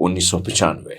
1995।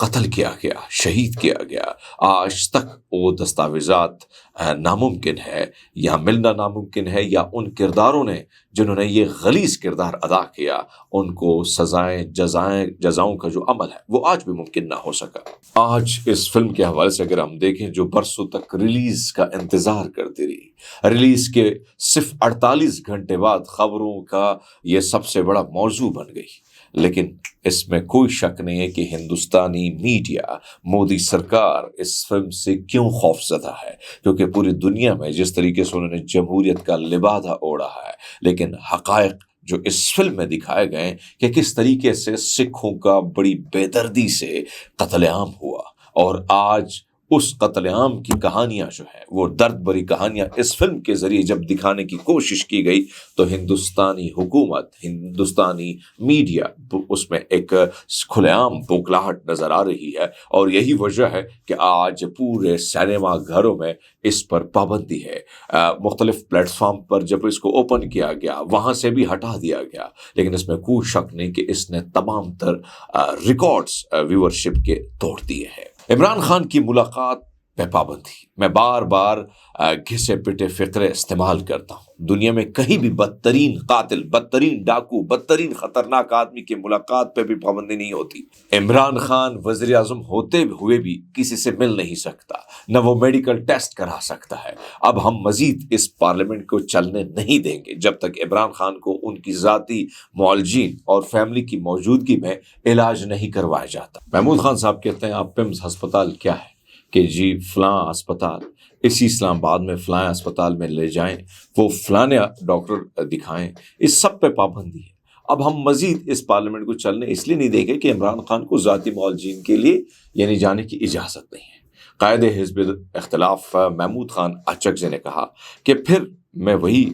قتل کیا گیا، شہید کیا گیا، آج تک وہ دستاویزات ناممکن ہے یا ملنا ناممکن ہے، یا ان کرداروں نے جنہوں نے یہ غلیظ کردار ادا کیا ان کو سزائیں جزاؤں کا جو عمل ہے وہ آج بھی ممکن نہ ہو سکا۔ آج اس فلم کے حوالے سے اگر ہم دیکھیں، جو برسوں تک ریلیز کا انتظار کرتی رہی، ریلیز کے صرف 48 گھنٹے بعد خبروں کا یہ سب سے بڑا موضوع بن گئی، لیکن اس میں کوئی شک نہیں ہے کہ ہندوستانی میڈیا، مودی سرکار اس فلم سے کیوں خوف زدہ ہے، کیونکہ پوری دنیا میں جس طریقے سے انہوں نے جمہوریت کا لبادہ اوڑھا ہے، لیکن حقائق جو اس فلم میں دکھائے گئے کہ کس طریقے سے سکھوں کا بڑی بے دردی سے قتل عام ہوا، اور آج اس قتل عام کی کہانیاں جو ہیں وہ درد بری کہانیاں اس فلم کے ذریعے جب دکھانے کی کوشش کی گئی تو ہندوستانی حکومت، ہندوستانی میڈیا اس میں ایک کھلے عام بوکھلاہٹ نظر آ رہی ہے، اور یہی وجہ ہے کہ آج پورے سینما گھروں میں اس پر پابندی ہے۔ مختلف پلیٹ فارم پر جب اس کو اوپن کیا گیا وہاں سے بھی ہٹا دیا گیا، لیکن اس میں کوئی شک نہیں کہ اس نے تمام تر ریکارڈز ویورشپ کے توڑ دیے ہیں۔ عمران خان کی ملاقات پہ پابندی، میں بار بار گھسے پٹے فقرے استعمال کرتا ہوں، دنیا میں کہیں بھی بدترین قاتل، بدترین ڈاکو، بدترین خطرناک آدمی کی ملاقات پہ بھی پابندی نہیں ہوتی۔ عمران خان وزیر اعظم ہوتے ہوئے بھی کسی سے مل نہیں سکتا، نہ وہ میڈیکل ٹیسٹ کرا سکتا ہے۔ اب ہم مزید اس پارلیمنٹ کو چلنے نہیں دیں گے جب تک عمران خان کو ان کی ذاتی معالجین اور فیملی کی موجودگی میں علاج نہیں کروایا جاتا۔ محمود خان صاحب کہتے ہیں آپ پمز ہسپتال کیا ہے کہ جی فلاں اسپتال، اسی اسلام آباد میں فلاں اسپتال میں لے جائیں، وہ فلاں ڈاکٹر دکھائیں، اس سب پہ پابندی ہے۔ اب ہم مزید اس پارلیمنٹ کو چلنے اس لیے نہیں دیں گے کہ عمران خان کو ذاتی معالجین کے لیے یعنی جانے کی اجازت نہیں ہے۔ قائد حزب اختلاف محمود خان اچکزئی نے کہا کہ پھر میں وہی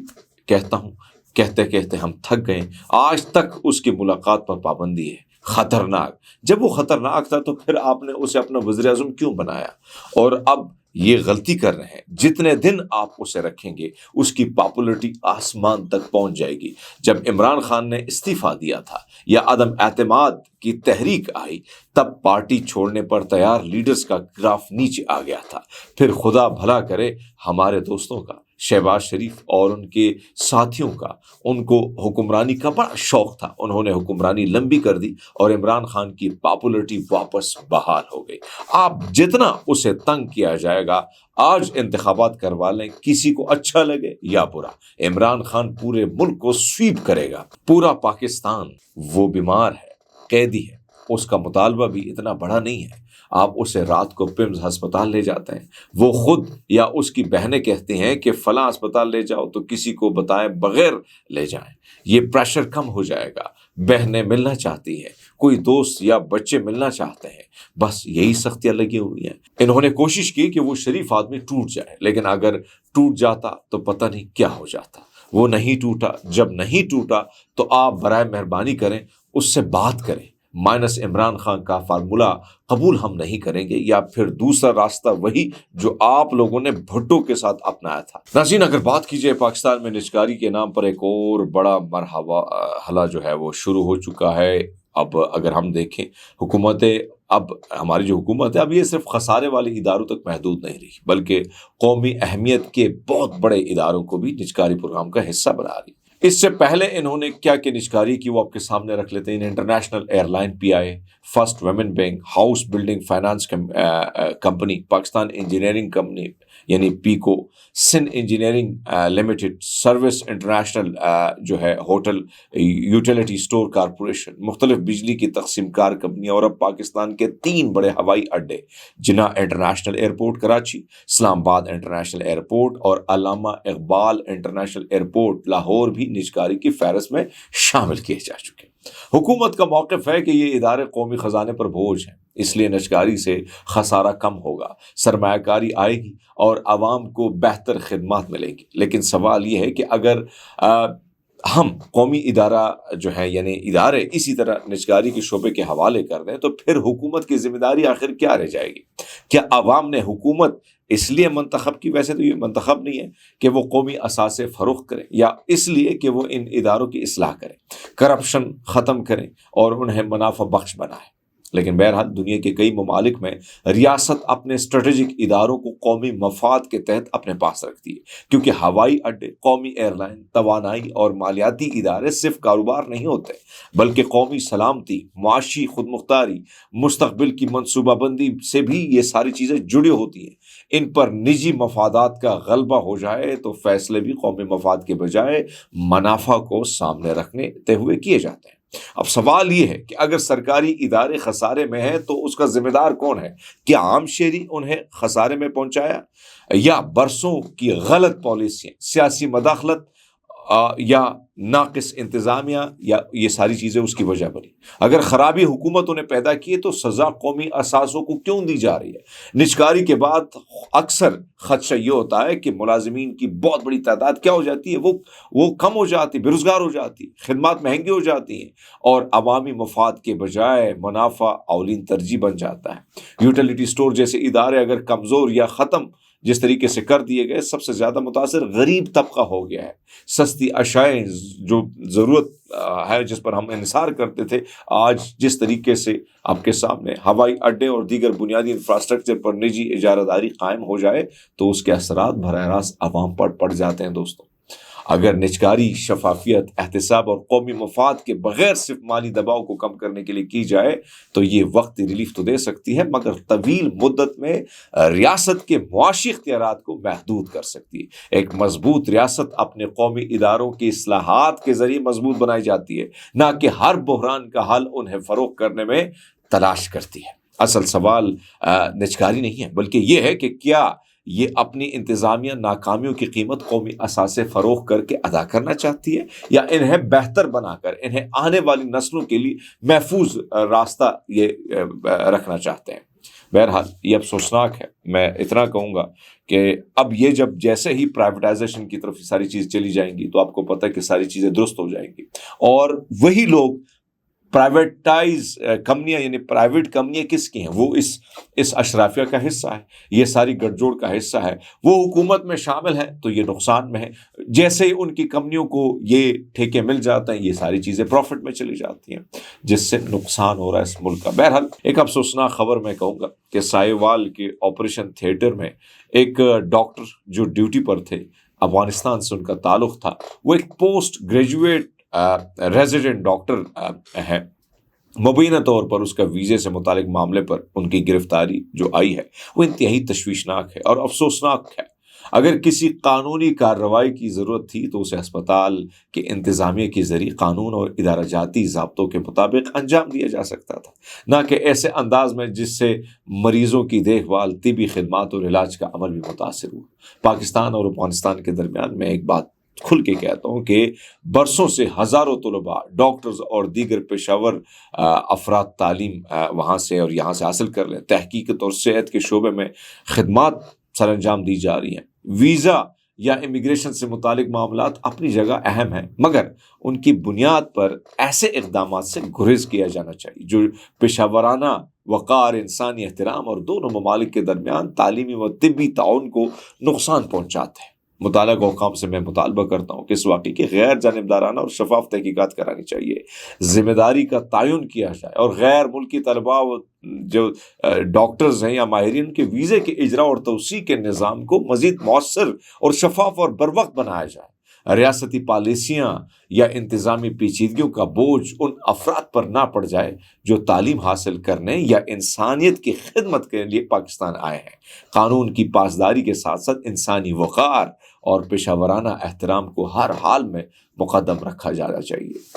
کہتا ہوں، کہتے کہتے ہم تھک گئے، آج تک اس کی ملاقات پر پابندی ہے۔ خطرناک، جب وہ خطرناک تھا تو پھر آپ نے اسے اپنا وزیر اعظم کیوں بنایا؟ اور اب یہ غلطی کر رہے ہیں، جتنے دن آپ اسے رکھیں گے اس کی پاپولرٹی آسمان تک پہنچ جائے گی۔ جب عمران خان نے استعفیٰ دیا تھا یا عدم اعتماد کی تحریک آئی تب پارٹی چھوڑنے پر تیار لیڈرز کا گراف نیچے آ گیا تھا۔ پھر خدا بھلا کرے ہمارے دوستوں کا، شہباز شریف اور ان کے ساتھیوں کا، ان کو حکمرانی کا بڑا شوق تھا، انہوں نے حکمرانی لمبی کر دی اور عمران خان کی پاپولرٹی واپس بحال ہو گئی۔ آپ جتنا اسے تنگ کیا جائے گا، آج انتخابات کروا لیں، کسی کو اچھا لگے یا برا، عمران خان پورے ملک کو سویپ کرے گا۔ پورا پاکستان وہ بیمار ہے، قیدی ہے، اس کا مطالبہ بھی اتنا بڑا نہیں ہے۔ آپ اسے رات کو پمز ہسپتال لے جاتے ہیں، وہ خود یا اس کی بہنیں کہتی ہیں کہ فلاں ہسپتال لے جاؤ تو کسی کو بتائے بغیر لے جائیں، یہ پریشر کم ہو جائے گا۔ بہنیں ملنا چاہتی ہیں، کوئی دوست یا بچے ملنا چاہتے ہیں، بس یہی سختیاں لگی ہوئی ہیں۔ انہوں نے کوشش کی کہ وہ شریف آدمی ٹوٹ جائے، لیکن اگر ٹوٹ جاتا تو پتہ نہیں کیا ہو جاتا۔ وہ نہیں ٹوٹا، جب نہیں ٹوٹا تو آپ برائے مہربانی کریں اس سے بات کریں۔ مائنس عمران خان کا فارمولہ قبول ہم نہیں کریں گے، یا پھر دوسرا راستہ وہی جو آپ لوگوں نے بھٹو کے ساتھ اپنایا تھا۔ ناظرین، اگر بات کی جائے پاکستان میں نجکاری کے نام پر ایک اور بڑا مرحلہ جو ہے وہ شروع ہو چکا ہے۔ اب اگر ہم دیکھیں حکومتیں، اب ہماری جو حکومت ہے اب یہ صرف خسارے والے اداروں تک محدود نہیں رہی، بلکہ قومی اہمیت کے بہت بڑے اداروں کو بھی نجکاری پروگرام کا حصہ بنا رہی۔ اس سے پہلے انہوں نے کیا نجکاری کی وہ آپ کے سامنے رکھ لیتے ہیں۔ International airline P I, first women bank, house building finance company, Pakistan engineering company یعنی PECO, sun engineering limited, service international جو ہے ہوٹل یوٹیلیٹی اسٹور کارپوریشن، مختلف بجلی کی تقسیم کار کمپنیاں، اور اب پاکستان کے 3 بڑے ہوائی اڈے، جناح انٹرنیشنل ایئرپورٹ کراچی، اسلام آباد انٹرنیشنل ایئرپورٹ اور علامہ اقبال انٹرنیشنل ایئرپورٹ لاہور بھی نجکاری کی فہرست میں شامل کیے جا چکے۔ حکومت کا موقف ہے کہ یہ ادارے قومی خزانے پر بوجھ ہیں، اس لیے نجکاری سے خسارہ کم ہوگا، سرمایہ کاری آئے گی اور عوام کو بہتر خدمات ملیں گی۔ لیکن سوال یہ ہے کہ اگر ہم قومی ادارہ جو ہے یعنی ادارے اسی طرح نجکاری کے شعبے کے حوالے کر دیں تو پھر حکومت کی ذمہ داری آخر کیا رہ جائے گی؟ کیا عوام نے حکومت اس لیے منتخب کی، ویسے تو یہ منتخب نہیں ہے، کہ وہ قومی اثاثے فروخت کریں، یا اس لیے کہ وہ ان اداروں کی اصلاح کریں، کرپشن ختم کریں اور انہیں منافع بخش بنائیں؟ لیکن بہرحال دنیا کے کئی ممالک میں ریاست اپنے اسٹریٹجک اداروں کو قومی مفاد کے تحت اپنے پاس رکھتی ہے، کیونکہ ہوائی اڈے، قومی ایئر لائن، توانائی اور مالیاتی ادارے صرف کاروبار نہیں ہوتے، بلکہ قومی سلامتی، معاشی خود مختاری، مستقبل کی منصوبہ بندی سے بھی یہ ساری چیزیں جڑی ہوتی ہیں۔ ان پر نجی مفادات کا غلبہ ہو جائے تو فیصلے بھی قومی مفاد کے بجائے منافع کو سامنے رکھتے ہوئے کیے جاتے ہیں۔ اب سوال یہ ہے کہ اگر سرکاری ادارے خسارے میں ہیں تو اس کا ذمہ دار کون ہے؟ کیا عام شہری انہیں خسارے میں پہنچایا، یا برسوں کی غلط پالیسیاں، سیاسی مداخلت یا ناقص انتظامیہ، یا یہ ساری چیزیں اس کی وجہ بنی؟ اگر خرابی حکومت انہیں پیدا کی تو سزا قومی اثاثوں کو کیوں دی جا رہی ہے؟ نجکاری کے بعد اکثر خدشہ یہ ہوتا ہے کہ ملازمین کی بہت بڑی تعداد کیا ہو جاتی ہے، وہ کم ہو جاتی، بے روزگار ہو جاتی، خدمات مہنگی ہو جاتی ہیں، اور عوامی مفاد کے بجائے منافع اولین ترجیح بن جاتا ہے۔ یوٹیلیٹی سٹور جیسے ادارے اگر کمزور یا ختم جس طریقے سے کر دیے گئے، سب سے زیادہ متاثر غریب طبقہ ہو گیا ہے۔ سستی اشیاء جو ضرورت ہے، جس پر ہم انحصار کرتے تھے، آج جس طریقے سے آپ کے سامنے ہوائی اڈے اور دیگر بنیادی انفراسٹرکچر پر نجی اجارہ داری قائم ہو جائے تو اس کے اثرات براہ راست عوام پر پڑ جاتے ہیں۔ دوستوں، اگر نجکاری شفافیت، احتساب اور قومی مفاد کے بغیر صرف مالی دباؤ کو کم کرنے کے لیے کی جائے تو یہ وقتی ریلیف تو دے سکتی ہے، مگر طویل مدت میں ریاست کے معاشی اختیارات کو محدود کر سکتی ہے۔ ایک مضبوط ریاست اپنے قومی اداروں کی اصلاحات کے ذریعے مضبوط بنائی جاتی ہے، نہ کہ ہر بحران کا حل انہیں فروغ کرنے میں تلاش کرتی ہے۔ اصل سوال نجکاری نہیں ہے، بلکہ یہ ہے کہ کیا یہ اپنی انتظامیہ ناکامیوں کی قیمت قومی اثاثے فروغ کر کے ادا کرنا چاہتی ہے، یا انہیں بہتر بنا کر انہیں آنے والی نسلوں کے لیے محفوظ راستہ یہ رکھنا چاہتے ہیں؟ بہرحال یہ افسوسناک ہے۔ میں اتنا کہوں گا کہ اب یہ جیسے ہی پرائیویٹائزیشن کی طرف یہ ساری چیز چلی جائیں گی تو آپ کو پتہ ہے کہ ساری چیزیں درست ہو جائیں گی، اور وہی لوگ پرائیویٹائز کمپنیاں، یعنی پرائیویٹ کمپنیاں کس کی ہیں؟ وہ اس اشرافیہ کا حصہ ہے، یہ ساری گٹھ جوڑ کا حصہ ہے، وہ حکومت میں شامل ہیں تو یہ نقصان میں ہے۔ جیسے ہی ان کی کمپنیوں کو یہ ٹھیکے مل جاتے ہیں، یہ ساری چیزیں پروفٹ میں چلی جاتی ہیں، جس سے نقصان ہو رہا ہے اس ملک کا۔ بہرحال ایک افسوسناک خبر میں کہوں گا کہ سائیوال کے آپریشن تھیٹر میں ایک ڈاکٹر جو ڈیوٹی پر تھے، افغانستان سے ان کا تعلق تھا، وہ ایک پوسٹ گریجویٹ ریزیڈنٹ ڈاکٹر ہے۔ مبینہ طور پر اس کا ویزے سے متعلق معاملے پر ان کی گرفتاری جو آئی ہے وہ انتہائی تشویشناک ہے اور افسوسناک ہے۔ اگر کسی قانونی کارروائی کی ضرورت تھی تو اسے ہسپتال کے انتظامیہ کے ذریعے قانون اور ادارہ جاتی ضابطوں کے مطابق انجام دیا جا سکتا تھا، نہ کہ ایسے انداز میں جس سے مریضوں کی دیکھ بھال، طبی خدمات اور علاج کا عمل بھی متاثر ہوا۔ پاکستان اور افغانستان کے درمیان میں ایک بات کھل کے کہتا ہوں کہ برسوں سے ہزاروں طلباء، ڈاکٹرز اور دیگر پیشہ ور افراد تعلیم وہاں سے اور یہاں سے حاصل کر لیں، تحقیقات اور صحت کے شعبے میں خدمات سر انجام دی جا رہی ہیں۔ ویزا یا امیگریشن سے متعلق معاملات اپنی جگہ اہم ہیں، مگر ان کی بنیاد پر ایسے اقدامات سے گریز کیا جانا چاہیے جو پیشہ ورانہ وقار، انسانی احترام اور دونوں ممالک کے درمیان تعلیمی و طبی تعاون کو نقصان پہنچاتے ہیں۔ متعلقہ حکام سے میں مطالبہ کرتا ہوں کہ اس واقعے کی غیر جانبدارانہ اور شفاف تحقیقات کرانی چاہیے، ذمہ داری کا تعین کیا جائے، اور غیر ملکی طلباء جو ڈاکٹرز ہیں یا ماہرین کے ویزے کے اجراء اور توسیع کے نظام کو مزید مؤثر اور شفاف اور بروقت بنایا جائے۔ ریاستی پالیسیاں یا انتظامی پیچیدگیوں کا بوجھ ان افراد پر نہ پڑ جائے جو تعلیم حاصل کرنے یا انسانیت کی خدمت کے لیے پاکستان آئے ہیں۔ قانون کی پاسداری کے ساتھ ساتھ انسانی وقار اور پیشہ ورانہ احترام کو ہر حال میں مقدم رکھا جانا چاہیے۔